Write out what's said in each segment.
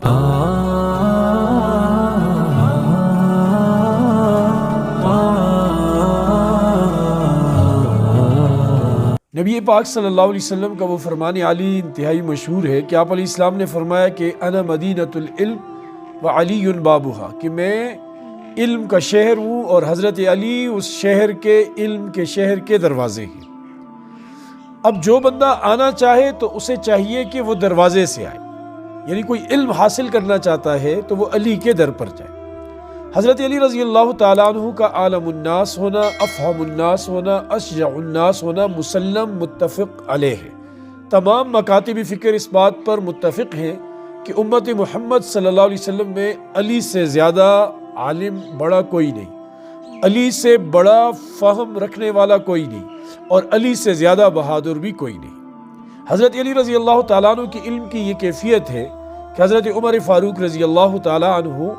نبی پاک صلی اللہ علیہ وسلم کا وہ فرمان علی انتہائی مشہور ہے کہ آپ علیہ السلام نے فرمایا کہ انا مدینۃ العلم و علی بابھا، کہ میں علم کا شہر ہوں اور حضرت علی اس شہر کے علم کے شہر کے دروازے ہیں۔ اب جو بندہ آنا چاہے تو اسے چاہیے کہ وہ دروازے سے آئے، یعنی کوئی علم حاصل کرنا چاہتا ہے تو وہ علی کے در پر جائے۔ حضرت علی رضی اللہ تعالیٰ عنہ کا عالم الناس ہونا، افہم الناس ہونا، اشجع الناس ہونا مسلم متفق علیہ ہے۔ تمام مکاتب فکر اس بات پر متفق ہیں کہ امت محمد صلی اللہ علیہ وسلم میں علی سے زیادہ عالم بڑا کوئی نہیں، علی سے بڑا فہم رکھنے والا کوئی نہیں، اور علی سے زیادہ بہادر بھی کوئی نہیں۔ حضرت علی رضی اللہ تعالیٰ عنہ کی علم کی یہ کیفیت ہے کہ حضرت عمر فاروق رضی اللہ تعالیٰ عنہ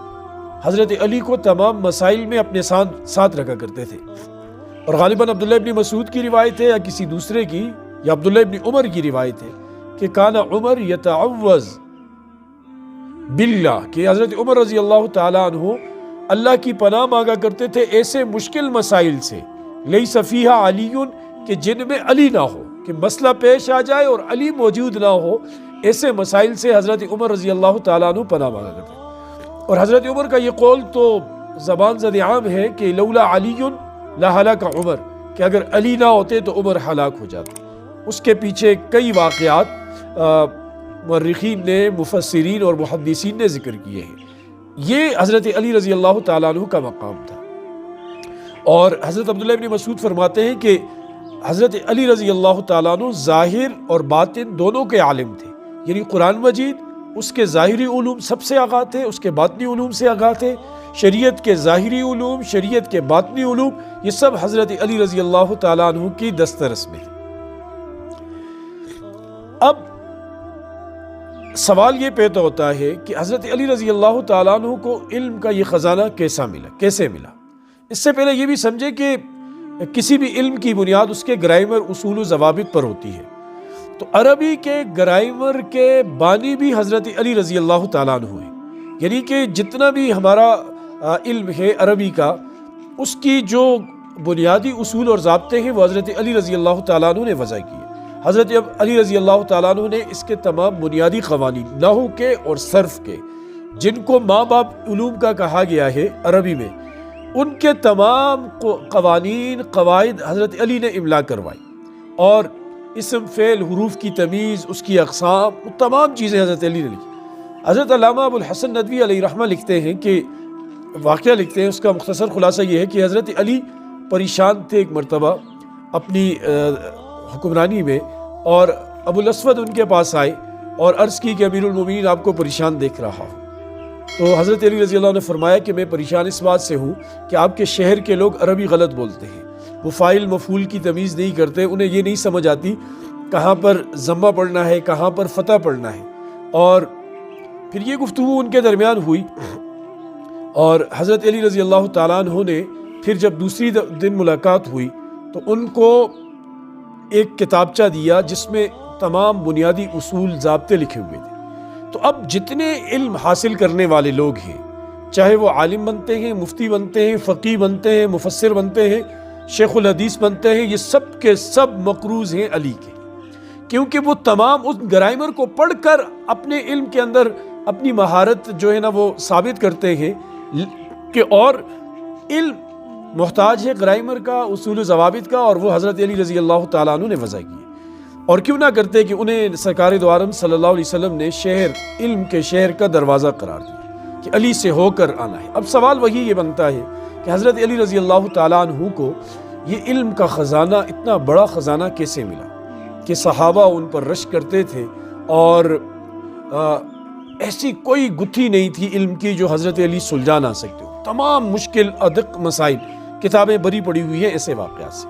حضرت علی کو تمام مسائل میں اپنے ساتھ رکھا کرتے تھے، اور غالباً عبداللہ ابن مسعود کی روایت ہے یا کسی دوسرے کی، یا عبداللہ ابن عمر کی روایت ہے کہ کان عمر یتعوذ باللہ، کہ حضرت عمر رضی اللہ تعالیٰ عنہ اللہ کی پناہ مانگا کرتے تھے ایسے مشکل مسائل سے، لیس فیہا علی، کہ جن میں علی نہ ہو، کہ مسئلہ پیش آ جائے اور علی موجود نہ ہو، ایسے مسائل سے حضرت عمر رضی اللہ تعالیٰ عنہ پناہ مانگا کرتے تھے۔ اور حضرت عمر کا یہ قول تو زبان زد عام ہے کہ لولا علی لہلک عمر، کہ اگر علی نہ ہوتے تو عمر ہلاک ہو جاتے۔ اس کے پیچھے کئی واقعات مورخین نے، مفسرین اور محدثین نے ذکر کیے ہیں۔ یہ حضرت علی رضی اللہ تعالیٰ عنہ کا مقام تھا۔ اور حضرت عبداللہ ابن مسعود فرماتے ہیں کہ حضرت علی رضی اللہ تعالیٰ عنہ ظاہر اور باطن دونوں کے عالم تھے، یعنی قرآن مجید اس کے ظاہری علوم سب سے آگاہ تھے، اس کے باطنی علوم سے آگاہ تھے، شریعت کے ظاہری علوم، شریعت کے باطنی علوم، یہ سب حضرت علی رضی اللہ تعالیٰ عنہ کی دسترس میں۔ اب سوال یہ پیدا ہوتا ہے کہ حضرت علی رضی اللہ تعالیٰ عنہ کو علم کا یہ خزانہ کیسے ملا؟ اس سے پہلے یہ بھی سمجھے کہ کسی بھی علم کی بنیاد اس کے گرامر، اصول و ضوابط پر ہوتی ہے۔ تو عربی کے گرامر کے بانی بھی حضرت علی رضی اللہ تعالیٰ عنہ ہیں، یعنی کہ جتنا بھی ہمارا علم ہے عربی کا، اس کی جو بنیادی اصول اور ضابطے ہیں وہ حضرت علی رضی اللہ تعالیٰ عنہ نے وضع کیے۔ حضرت علی رضی اللہ تعالیٰ عنہ نے اس کے تمام بنیادی قوانین، نحو کے اور صرف کے، جن کو ماں باپ علوم کا کہا گیا ہے عربی میں، ان کے تمام قوانین، قواعد حضرت علی نے املا کروائی، اور اسم، فعل، حروف کی تمیز، اس کی اقسام، وہ تمام چیزیں حضرت علی نے لکھی۔ حضرت علامہ ابو الحسن ندوی علیہ رحمہ لکھتے ہیں کہ واقعہ لکھتے ہیں، اس کا مختصر خلاصہ یہ ہے کہ حضرت علی پریشان تھے ایک مرتبہ اپنی حکمرانی میں، اور ابو الاسود ان کے پاس آئے اور عرض کی کہ امیر المومنین آپ کو پریشان دیکھ رہا ہوں۔ تو حضرت علی رضی اللہ عنہ نے فرمایا کہ میں پریشان اس بات سے ہوں کہ آپ کے شہر کے لوگ عربی غلط بولتے ہیں، وہ فاعل مفعول کی تمیز نہیں کرتے، انہیں یہ نہیں سمجھ آتی کہاں پر ضمہ پڑھنا ہے، کہاں پر فتح پڑھنا ہے۔ اور پھر یہ گفتگو ان کے درمیان ہوئی، اور حضرت علی رضی اللہ تعالیٰ عنہ نے پھر جب دوسری دن ملاقات ہوئی تو ان کو ایک کتابچہ دیا جس میں تمام بنیادی اصول، ضابطے لکھے ہوئے تھے۔ تو اب جتنے علم حاصل کرنے والے لوگ ہیں، چاہے وہ عالم بنتے ہیں، مفتی بنتے ہیں، فقیہ بنتے ہیں، مفسر بنتے ہیں، شیخ الحدیث بنتے ہیں، یہ سب کے سب مقروض ہیں علی کے، کیونکہ وہ تمام اس گرامر کو پڑھ کر اپنے علم کے اندر اپنی مہارت جو ہے نا وہ ثابت کرتے ہیں کہ اور علم محتاج ہے گرامر کا، اصول و ضوابط کا، اور وہ حضرت علی رضی اللہ تعالیٰ عنہ نے وضع کیے۔ اور کیوں نہ کرتے کہ انہیں سرکار دو عالم صلی اللہ علیہ وسلم نے علم کے شہر کا دروازہ قرار دیا کہ علی سے ہو کر آنا ہے۔ اب سوال وہی یہ بنتا ہے کہ حضرت علی رضی اللہ تعالیٰ عنہ کو یہ علم کا خزانہ، اتنا بڑا خزانہ کیسے ملا کہ صحابہ ان پر رشک کرتے تھے، اور ایسی کوئی گتھی نہیں تھی علم کی جو حضرت علی سلجھا نہ سکتے ہو۔ تمام مشکل ادق مسائل، کتابیں بری پڑی ہوئی ہیں ایسے واقعات سے۔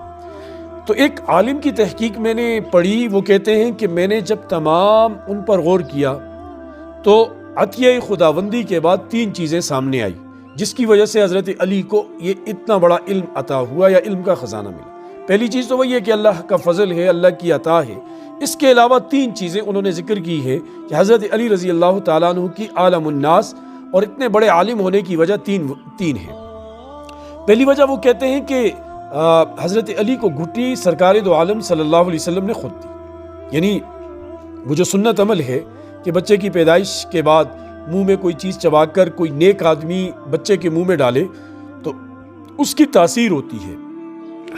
تو ایک عالم کی تحقیق میں نے پڑھی، وہ کہتے ہیں کہ میں نے جب تمام ان پر غور کیا تو عطیہ خداوندی کے بعد 3 چیزیں سامنے آئی جس کی وجہ سے حضرت علی کو یہ اتنا بڑا علم عطا ہوا یا علم کا خزانہ ملا۔ پہلی چیز تو وہی ہے کہ اللہ کا فضل ہے، اللہ کی عطا ہے۔ اس کے علاوہ 3 چیزیں انہوں نے ذکر کی ہے کہ حضرت علی رضی اللہ تعالیٰ عنہ کی عالم الناس اور اتنے بڑے عالم ہونے کی وجہ تین ہیں۔ پہلی وجہ وہ کہتے ہیں کہ حضرت علی کو گھٹی سرکار دو عالم صلی اللہ علیہ وسلم نے خود دی، یعنی وہ جو سنت عمل ہے کہ بچے کی پیدائش کے بعد منہ میں کوئی چیز چبا کر کوئی نیک آدمی بچے کے منہ میں ڈالے تو اس کی تاثیر ہوتی ہے۔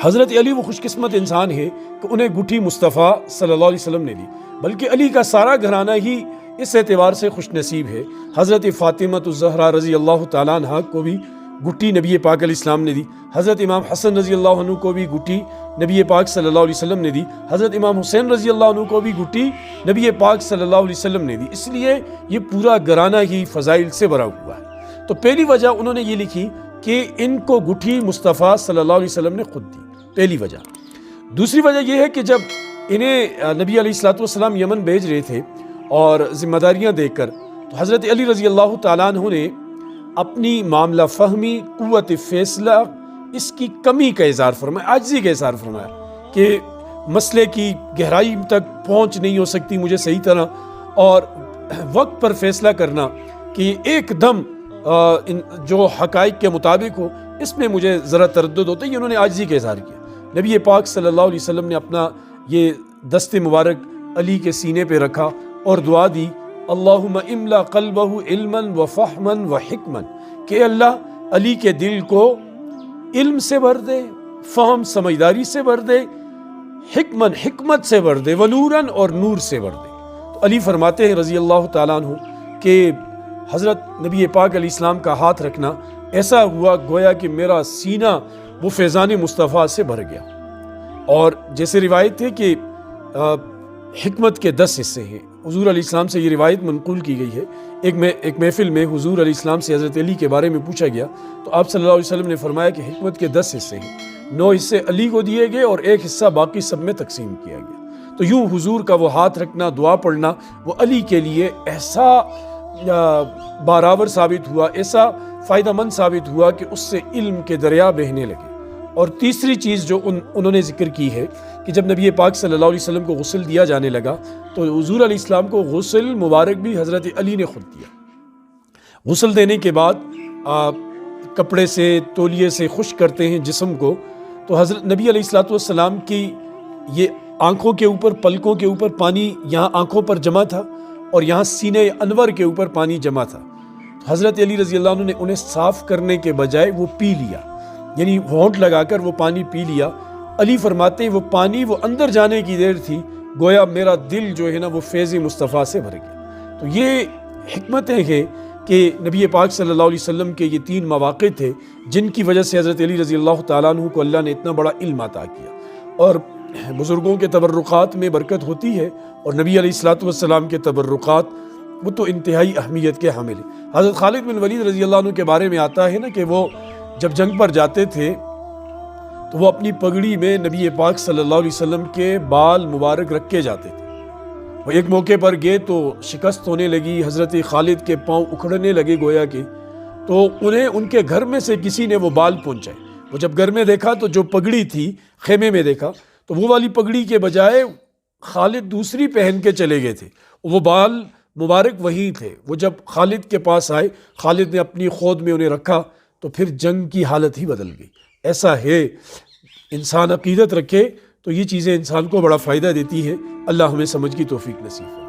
حضرت علی وہ خوش قسمت انسان ہے کہ انہیں گٹھی مصطفیٰ صلی اللہ علیہ وسلم نے دی، بلکہ علی کا سارا گھرانہ ہی اس اعتبار سے خوش نصیب ہے۔ حضرت فاطمہ الزہرا رضی اللہ تعالیٰ عنہ کو بھی گٹھی نبی پاک علیہ السلام نے دی، حضرت امام حسن رضی اللہ عنہ کو بھی گٹھی نبی پاک صلی اللہ علیہ وسلم نے دی، حضرت امام حسین رضی اللہ عنہ کو بھی گٹھی نبی پاک صلی اللہ علیہ وسلم نے دی۔ اس لیے یہ پورا گھرانہ ہی فضائل سے بھرا ہوا ہے۔ تو پہلی وجہ انہوں نے یہ لکھی کہ ان کو گٹھی مصطفیٰ صلی اللہ علیہ وسلم نے خود دی، پہلی وجہ۔ دوسری وجہ یہ ہے کہ جب انہیں نبی علیہ الصلوۃ والسلام یمن بھیج رہے تھے اور ذمہ داریاں دے کر، تو حضرت علی رضی اللہ تعالیٰ عنہ نے اپنی معاملہ فہمی، قوت فیصلہ، اس کی کمی کا اظہار فرمایا، عاجزی کا اظہار فرمایا کہ مسئلے کی گہرائی تک پہنچ نہیں ہو سکتی مجھے صحیح طرح، اور وقت پر فیصلہ کرنا کہ ایک دم جو حقائق کے مطابق ہو، اس میں مجھے ذرا تردد ہوتا ہے۔ یہ انہوں نے عاجزی کا اظہار کیا۔ نبی پاک صلی اللہ علیہ وسلم نے اپنا یہ دست مبارک علی کے سینے پہ رکھا اور دعا دی، اللہم املا قلبہ علما و فہما و حکما، کہ اللہ علی کے دل کو علم سے بھر دے، فہم سمجھداری سے بھر دے، حکمت سے بھر دے، ونوراً اور نور سے بھر دے۔ تو علی فرماتے ہیں رضی اللہ تعالیٰ عنہ کہ حضرت نبی پاک علیہ السلام کا ہاتھ رکھنا ایسا ہوا گویا کہ میرا سینہ وہ فیضان مصطفیٰ سے بھر گیا۔ اور جیسے روایت ہے کہ حکمت کے 10 حصے ہیں، حضور علیہ السلام سے یہ روایت منقول کی گئی ہے۔ ایک محفل میں حضور علیہ السلام سے حضرت علی کے بارے میں پوچھا گیا تو آپ صلی اللہ علیہ وسلم نے فرمایا کہ حکمت کے 10 حصے ہیں، 9 حصے علی کو دیے گئے اور 1 حصہ باقی سب میں تقسیم کیا گیا۔ تو یوں حضور کا وہ ہاتھ رکھنا، دعا پڑھنا، وہ علی کے لیے ایسا بارآور ثابت ہوا، ایسا فائدہ مند ثابت ہوا کہ اس سے علم کے دریا بہنے لگے۔ اور تیسری چیز جو انہوں نے ذکر کی ہے کہ جب نبی پاک صلی اللہ علیہ وسلم کو غسل دیا جانے لگا تو حضور علیہ السلام کو غسل مبارک بھی حضرت علی نے خود دیا۔ غسل دینے کے بعد کپڑے سے، تولیے سے خشک کرتے ہیں جسم کو، تو حضرت نبی علیہ الصلوۃ والسلام کی یہ آنکھوں کے اوپر، پلکوں کے اوپر پانی یہاں آنکھوں پر جمع تھا اور یہاں سینے انور کے اوپر پانی جمع تھا۔ حضرت علی رضی اللہ عنہ نے انہیں صاف کرنے کے بجائے وہ پی لیا، یعنی ہونٹ لگا کر وہ پانی پی لیا۔ علی فرماتے ہیں وہ پانی وہ اندر جانے کی دیر تھی گویا میرا دل جو ہے نا وہ فیض مصطفیٰ سے بھر گیا۔ تو یہ حکمتیں ہیں کہ نبی پاک صلی اللہ علیہ وسلم کے یہ 3 مواقع تھے جن کی وجہ سے حضرت علی رضی اللہ تعالیٰ عنہ کو اللہ نے اتنا بڑا علم عطا کیا۔ اور بزرگوں کے تبرکات میں برکت ہوتی ہے اور نبی علیہ الصلوۃ والسلام کے تبرکات وہ تو انتہائی اہمیت کے حامل ہیں۔ حضرت خالد بن ولید رضی اللہ عنہ کے بارے میں آتا ہے نا کہ وہ جب جنگ پر جاتے تھے تو وہ اپنی پگڑی میں نبی پاک صلی اللہ علیہ وسلم کے بال مبارک رکھ کے جاتے تھے۔ وہ ایک موقع پر گئے تو شکست ہونے لگی، حضرت خالد کے پاؤں اکھڑنے لگے گویا کہ، تو انہیں ان کے گھر میں سے کسی نے وہ بال پہنچائے۔ وہ جب گھر میں دیکھا تو جو پگڑی تھی خیمے میں دیکھا تو وہ والی پگڑی کے بجائے خالد دوسری پہن کے چلے گئے تھے، وہ بال مبارک وہی تھے۔ وہ جب خالد کے پاس آئے، خالد نے اپنی خود میں انہیں رکھا تو پھر جنگ کی حالت ہی بدل گئی۔ ایسا ہے انسان عقیدت رکھے تو یہ چیزیں انسان کو بڑا فائدہ دیتی ہے۔ اللہ ہمیں سمجھ کی توفیق نصیب فرمائے۔